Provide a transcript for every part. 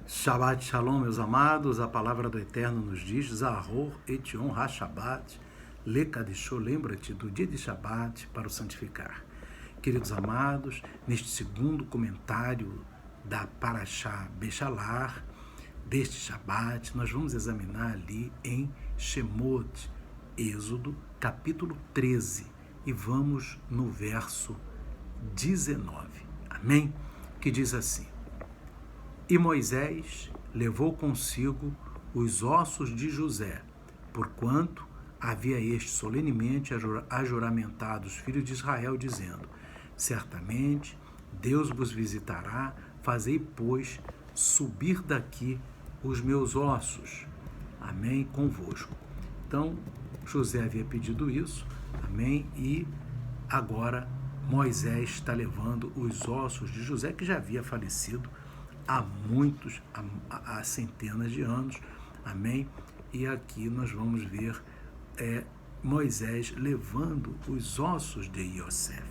Shabbat Shalom, meus amados, a palavra do Eterno nos diz, Zahor et Yom HaShabbat, Lekadishô, lembra-te do dia de Shabbat para o santificar. Queridos amados, neste segundo comentário da Parashá Bechalar, deste Shabbat, nós vamos examinar ali em Shemot, Êxodo, capítulo 13, e vamos no verso 19, amém? Que diz assim: E Moisés levou consigo os ossos de José, porquanto havia este solenemente ajuramentado os filhos de Israel, dizendo: Certamente Deus vos visitará, fazei, pois, subir daqui os meus ossos, amém, convosco. Então, José havia pedido isso, amém, e agora Moisés está levando os ossos de José, que já havia falecido há centenas de anos, amém? E aqui nós vamos ver Moisés levando os ossos de Yosef.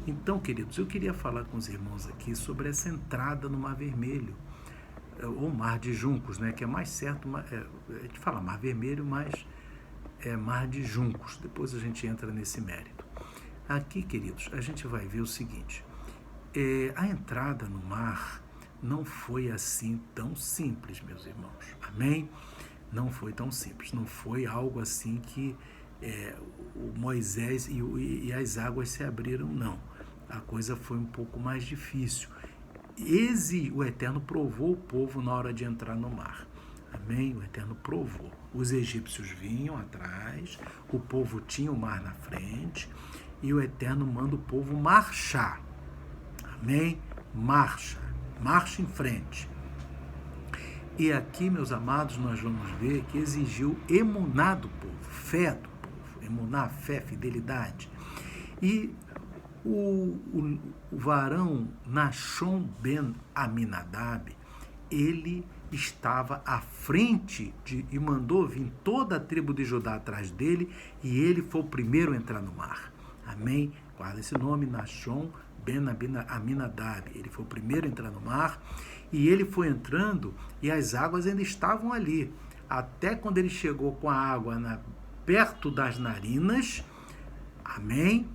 Então, queridos, eu queria falar com os irmãos aqui sobre essa entrada no Mar Vermelho, ou Mar de Juncos, né? Que é mais certo, a gente fala Mar Vermelho, mas é Mar de Juncos. Depois a gente entra nesse mérito. Aqui, queridos, a gente vai ver o seguinte: a entrada no mar não foi assim tão simples, meus irmãos, amém? Não foi tão simples, não foi algo assim que o Moisés e as águas se abriram, não. A coisa foi um pouco mais difícil. O Eterno provou o povo na hora de entrar no mar, amém? O Eterno provou. Os egípcios vinham atrás, o povo tinha o mar na frente, e o Eterno manda o povo marchar, amém? Marcha em frente. E aqui, meus amados, nós vamos ver que exigiu emuná do povo, fé do povo, emuná, fé, fidelidade. E o varão Nachshon ben Aminadab, ele estava à frente e mandou vir toda a tribo de Judá atrás dele, e ele foi o primeiro a entrar no mar, amém? Guarda esse nome, Nachshon ben Aminadab. Ele foi o primeiro a entrar no mar, e ele foi entrando e as águas ainda estavam ali, até quando ele chegou com a água perto das narinas, amém?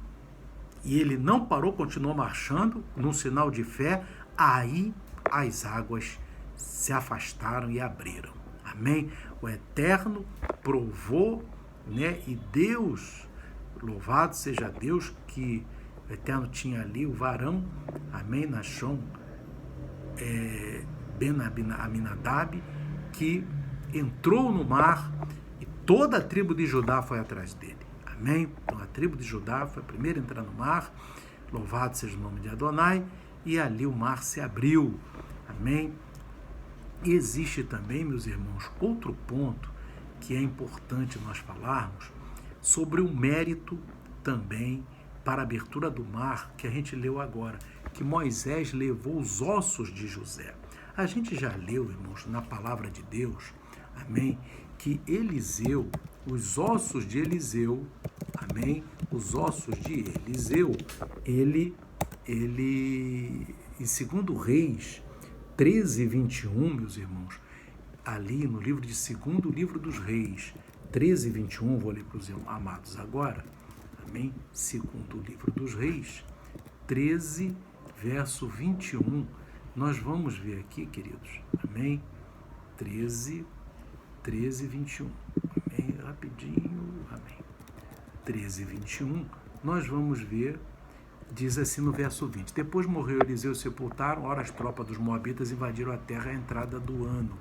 E ele não parou, continuou marchando num sinal de fé. Aí as águas se afastaram e abriram, amém? O Eterno provou, né? E Deus, louvado seja Deus, que o Eterno tinha ali o varão, amém, Nachshon ben Aminadab, que entrou no mar, e toda a tribo de Judá foi atrás dele, amém? Então a tribo de Judá foi a primeira a entrar no mar, louvado seja o nome de Adonai, e ali o mar se abriu, amém? E existe também, meus irmãos, outro ponto que é importante nós falarmos sobre o mérito também para a abertura do mar, que a gente leu agora, que Moisés levou os ossos de José. A gente já leu, irmãos, na palavra de Deus, amém, que Eliseu, os ossos de Eliseu, amém, os ossos de Eliseu, ele em 2 Reis 13, 21, meus irmãos, ali no livro de 2º livro dos Reis, 13, 21, vou ler para os amados agora, amém? 2º livro dos Reis, 13, verso 21. Nós vamos ver aqui, queridos, amém? 13, 21, amém? Rapidinho, amém? 13, 21, nós vamos ver, diz assim no verso 20: Depois morreu Eliseu, sepultaram, ora as tropas dos moabitas invadiram a terra à entrada do ano.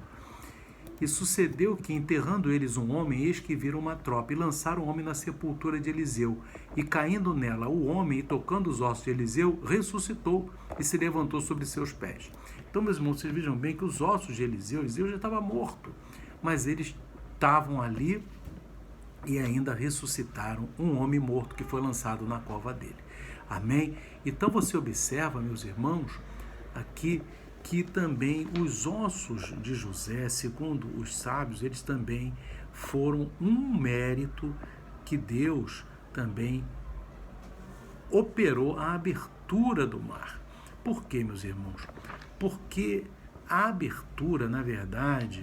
E sucedeu que, enterrando eles um homem, eis que viram uma tropa, e lançaram o homem na sepultura de Eliseu. E caindo nela o homem, e tocando os ossos de Eliseu, ressuscitou e se levantou sobre seus pés. Então, meus irmãos, vocês vejam bem que os ossos de Eliseu já estava morto, mas eles estavam ali e ainda ressuscitaram um homem morto que foi lançado na cova dele. Amém? Então você observa, meus irmãos, aqui que também os ossos de José, segundo os sábios, eles também foram um mérito que Deus também operou a abertura do mar. Por quê, meus irmãos? Porque a abertura, na verdade,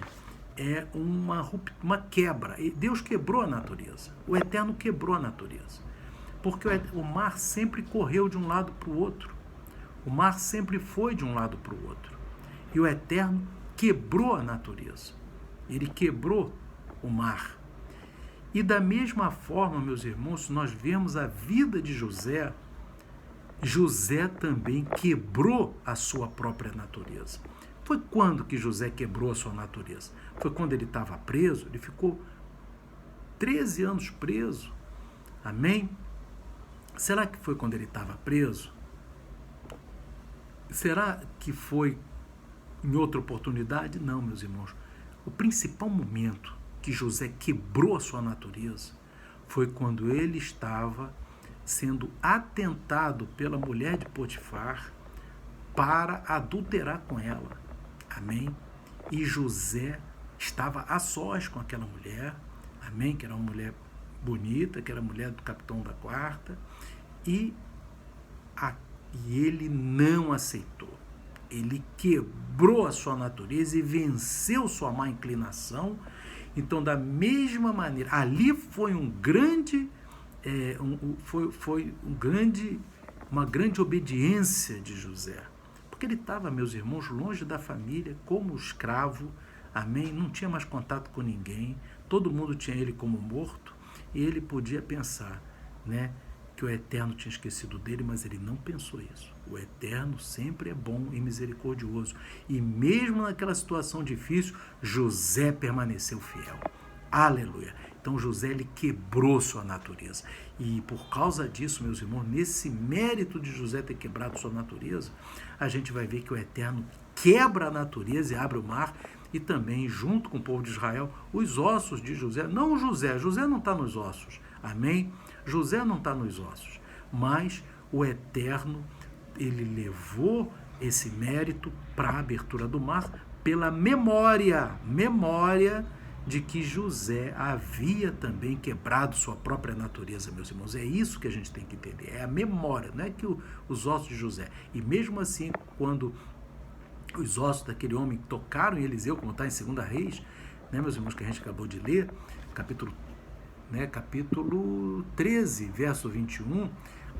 é uma quebra. Deus quebrou a natureza. O Eterno quebrou a natureza. Porque o mar sempre correu de um lado para o outro. O mar sempre foi de um lado para o outro. E o Eterno quebrou a natureza. Ele quebrou o mar. E da mesma forma, meus irmãos, nós vemos a vida de José. José também quebrou a sua própria natureza. Foi quando que José quebrou a sua natureza? Foi quando ele estava preso? Ele ficou 13 anos preso. Amém? Será que foi quando ele estava preso? Será que foi em outra oportunidade? Não, meus irmãos. O principal momento que José quebrou a sua natureza foi quando ele estava sendo atentado pela mulher de Potifar para adulterar com ela. Amém? E José estava a sós com aquela mulher, amém? Que era uma mulher bonita, que era a mulher do capitão da guarda, e ele não aceitou. Ele quebrou a sua natureza e venceu sua má inclinação. Então, da mesma maneira, ali foi uma grande obediência de José. Porque ele estava, meus irmãos, longe da família, como escravo, amém? Não tinha mais contato com ninguém, todo mundo tinha ele como morto, e ele podia pensar, né, que o Eterno tinha esquecido dele, mas ele não pensou isso. O Eterno sempre é bom e misericordioso. E mesmo naquela situação difícil, José permaneceu fiel. Aleluia! Então José, ele quebrou sua natureza. E por causa disso, meus irmãos, nesse mérito de José ter quebrado sua natureza, a gente vai ver que o Eterno quebra a natureza e abre o mar, e também, junto com o povo de Israel, os ossos de José. Não José não está nos ossos. Amém? José não está nos ossos. Mas o Eterno, ele levou esse mérito para a abertura do mar pela memória de que José havia também quebrado sua própria natureza, meus irmãos. É isso que a gente tem que entender. É a memória, não é que os ossos de José. E mesmo assim, quando os ossos daquele homem tocaram em Eliseu, como está em 2 Reis, né, meus irmãos, que a gente acabou de ler, capítulo 13, verso 21,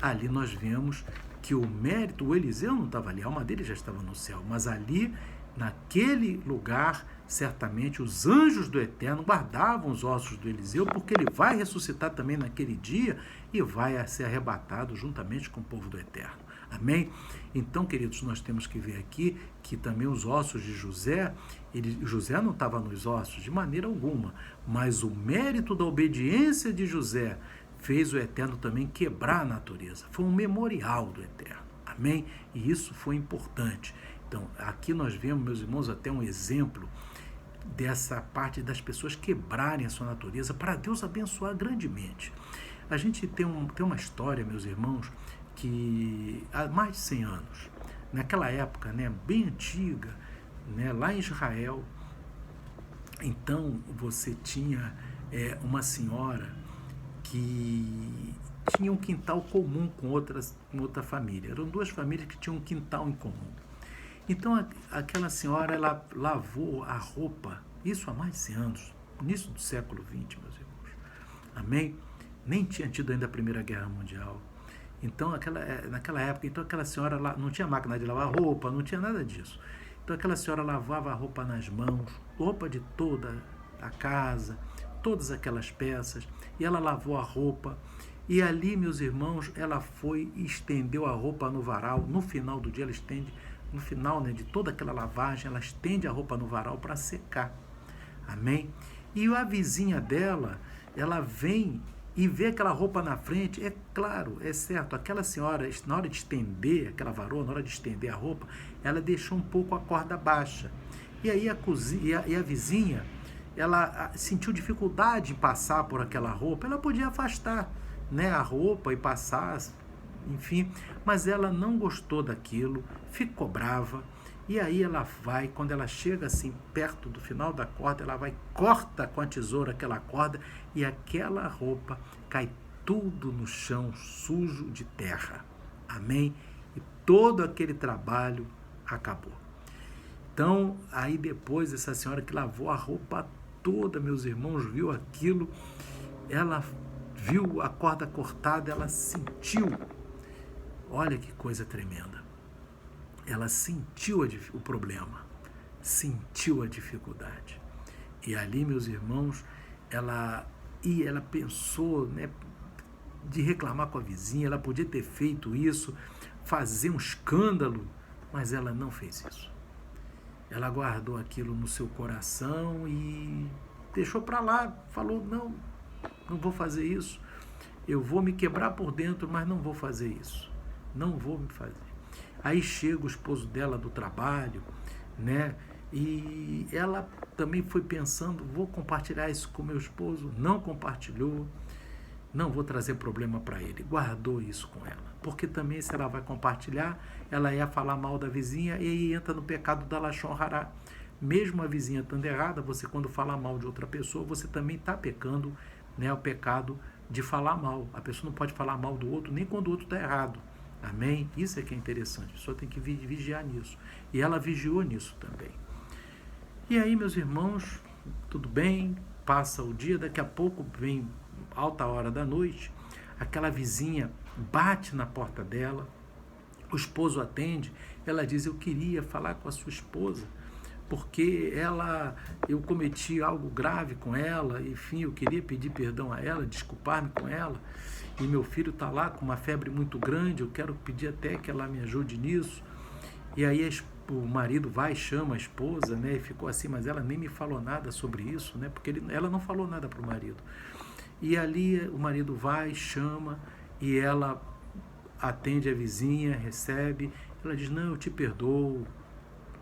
ali nós vemos que o mérito, o Eliseu não estava ali, a alma dele já estava no céu, mas ali, naquele lugar, certamente os anjos do Eterno guardavam os ossos do Eliseu, porque ele vai ressuscitar também naquele dia e vai ser arrebatado juntamente com o povo do Eterno. Amém? Então, queridos, nós temos que ver aqui que também os ossos de José, José não estava nos ossos de maneira alguma, mas o mérito da obediência de José fez o Eterno também quebrar a natureza. Foi um memorial do Eterno. Amém? E isso foi importante. Então, aqui nós vemos, meus irmãos, até um exemplo dessa parte das pessoas quebrarem a sua natureza para Deus abençoar grandemente. A gente tem uma história, meus irmãos, que há mais de 100 anos, naquela época, né, bem antiga, né, lá em Israel, então você tinha uma senhora que tinha um quintal comum com outra família. Eram duas famílias que tinham um quintal em comum. Então aquela senhora, ela lavou a roupa, isso há mais de 100 anos, início do século XX, meus irmãos. Amém? Nem tinha tido ainda a Primeira Guerra Mundial. Então, naquela época, então aquela senhora não tinha máquina de lavar roupa, não tinha nada disso. Então aquela senhora lavava a roupa nas mãos, roupa de toda a casa, todas aquelas peças, e ela lavou a roupa. E ali, meus irmãos, ela foi e estendeu a roupa no varal. No final do dia, ela estende, no final, né, de toda aquela lavagem, ela estende a roupa no varal para secar. Amém? E a vizinha dela, ela vem e vê aquela roupa na frente. É claro, é certo, aquela senhora, na hora de estender, aquela varoa, na hora de estender a roupa, ela deixou um pouco a corda baixa. E aí a vizinha, ela sentiu dificuldade em passar por aquela roupa. Ela podia afastar, né, a roupa e passar, enfim, mas ela não gostou daquilo, ficou brava. E aí ela vai, quando ela chega assim perto do final da corda, ela vai, corta com a tesoura aquela corda e aquela roupa cai tudo no chão sujo de terra. Amém? E todo aquele trabalho acabou. Então, aí depois, essa senhora que lavou a roupa toda, meus irmãos, viu aquilo, ela viu a corda cortada, ela sentiu, olha que coisa tremenda, ela sentiu o problema, sentiu a dificuldade. E ali, meus irmãos, ela pensou, né, de reclamar com a vizinha, ela podia ter feito isso, fazer um escândalo, mas ela não fez isso. Ela guardou aquilo no seu coração e deixou para lá, falou, não vou fazer isso, eu vou me quebrar por dentro, mas não vou fazer isso, não vou me fazer. Aí chega o esposo dela do trabalho, né? E ela também foi pensando, vou compartilhar isso com meu esposo, não compartilhou, não vou trazer problema para ele, guardou isso com ela, porque também se ela vai compartilhar, ela ia falar mal da vizinha e aí entra no pecado da Lashon Hará. Mesmo a vizinha estando errada, você quando fala mal de outra pessoa, você também está pecando, né, o pecado de falar mal. A pessoa não pode falar mal do outro nem quando o outro está errado. Amém? Isso é que é interessante, a pessoa tem que vigiar nisso. E ela vigiou nisso também. E aí, meus irmãos, tudo bem, passa o dia, daqui a pouco vem alta hora da noite, aquela vizinha bate na porta dela, o esposo atende, ela diz, eu queria falar com a sua esposa, porque eu cometi algo grave com ela, enfim, eu queria pedir perdão a ela, desculpar-me com ela, e meu filho está lá com uma febre muito grande, eu quero pedir até que ela me ajude nisso. E aí o marido vai e chama a esposa, né, e ficou assim, mas ela nem me falou nada sobre isso, né, porque ela não falou nada para o marido. E ali o marido vai, chama, e ela atende a vizinha, recebe, ela diz, não, eu te perdoo,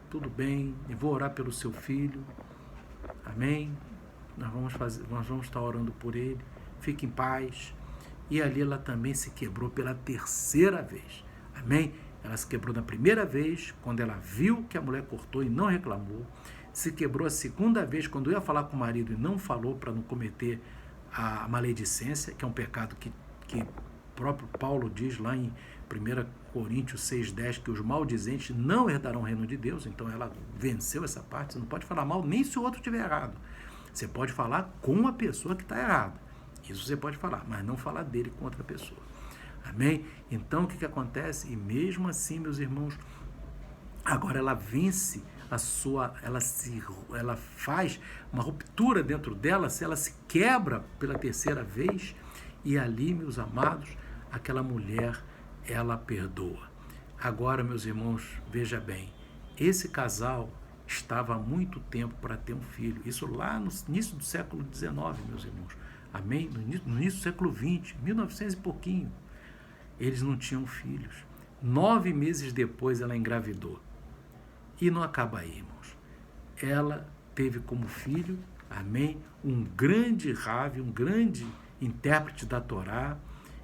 tudo bem, eu vou orar pelo seu filho, amém? Nós vamos estar orando por ele, fique em paz. E ali ela também se quebrou pela terceira vez, amém? Ela se quebrou na primeira vez, quando ela viu que a mulher cortou e não reclamou, se quebrou a segunda vez, quando ia falar com o marido e não falou para não cometer a maledicência, que é um pecado que o próprio Paulo diz lá em 1 Coríntios 6,10, que os maldizentes não herdarão o reino de Deus. Então ela venceu essa parte. Você não pode falar mal nem se o outro estiver errado. Você pode falar com a pessoa que está errada. Isso você pode falar, mas não falar dele com outra pessoa. Amém? Então o que acontece? E mesmo assim, meus irmãos, agora ela vence ela faz uma ruptura dentro dela, ela se quebra pela terceira vez, e ali, meus amados, aquela mulher, ela perdoa. Agora, meus irmãos, veja bem, esse casal estava há muito tempo para ter um filho, isso lá no início do século XIX, meus irmãos, amém? No início do século XX, 1900 e pouquinho, eles não tinham filhos. 9 meses depois ela engravidou. E não acaba aí, irmãos. Ela teve como filho, amém, um grande Rav, um grande intérprete da Torá,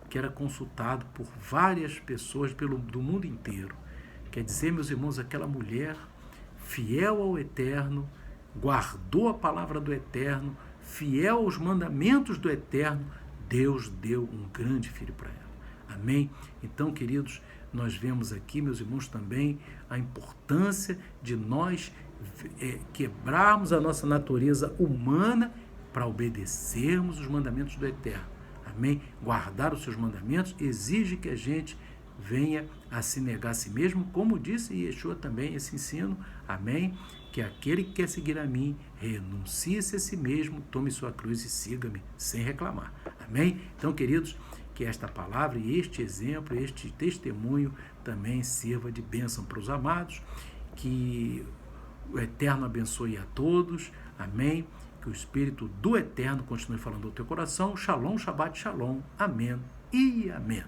que era consultado por várias pessoas do mundo inteiro. Quer dizer, meus irmãos, aquela mulher, fiel ao Eterno, guardou a palavra do Eterno, fiel aos mandamentos do Eterno, Deus deu um grande filho para ela. Amém? Então, queridos, nós vemos aqui, meus irmãos, também a importância de nós quebrarmos a nossa natureza humana para obedecermos os mandamentos do Eterno. Amém? Guardar os seus mandamentos exige que a gente venha a se negar a si mesmo, como disse Yeshua também, esse ensino, amém? Que aquele que quer seguir a mim, renuncie-se a si mesmo, tome sua cruz e siga-me, sem reclamar. Amém? Então, queridos, que esta palavra e este exemplo, este testemunho também sirva de bênção para os amados, que o Eterno abençoe a todos, amém? Que o Espírito do Eterno continue falando ao teu coração, Shalom, Shabbat, Shalom, amém e amém.